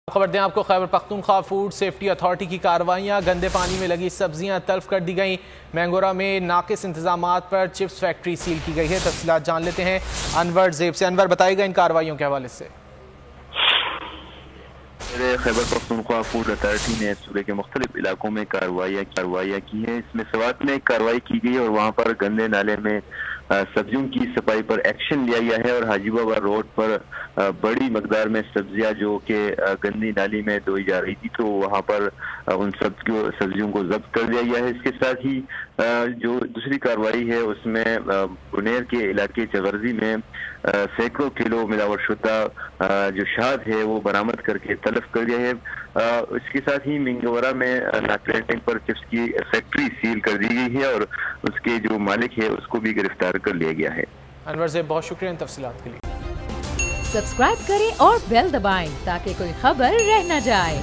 खबर दें आपको, Khyber Pakhtunkhwa food safety authority की कार्रवाइयां, गंदे पानी में लगी सब्जियां तल्फ कर दी गई। मैंगोरा में नाकिस इंतजामात पर चिप्स फैक्ट्री सील की गई है। तफसीलात जान लेते हैं अनवर जेब से। अनवर, बताएगा इन कार्रवाइयों के हवाले से। खैबर पख्तूनख्वा फूड अथॉरिटी ने सूबे के मुख्तलिफ इलाकों में कार्रवाइयाँ की हैं। इसमें सवात में कार्रवाई की गई और वहाँ पर गंदे नाले में सब्जियों की सफाई पर एक्शन लिया गया है और हाजीबाबा रोड पर बड़ी मकदार में सब्जियां जो कि गंदी नाली में धोई जा रही थी, तो वहां पर उन सब्जियों को जब्त कर दिया गया है। इसके साथ ही जो दूसरी कार्रवाई है उसमें बुनेर के इलाके चगर्जी में सैकड़ों किलो मिलावट शुदा जो शहद है वो बरामद करके तलब कर दिया है। इसके साथ ही मिंगवरा में नाकरेटिंग पर चिप्स की फैक्ट्री सील कर दी गई है और उसके जो मालिक है उसको भी गिरफ्तार कर लिया गया है। अनवर से बहुत शुक्रिया इन तफसीलात के लिए। सब्सक्राइब करें और बेल दबाएं ताकि कोई खबर रह न जाए।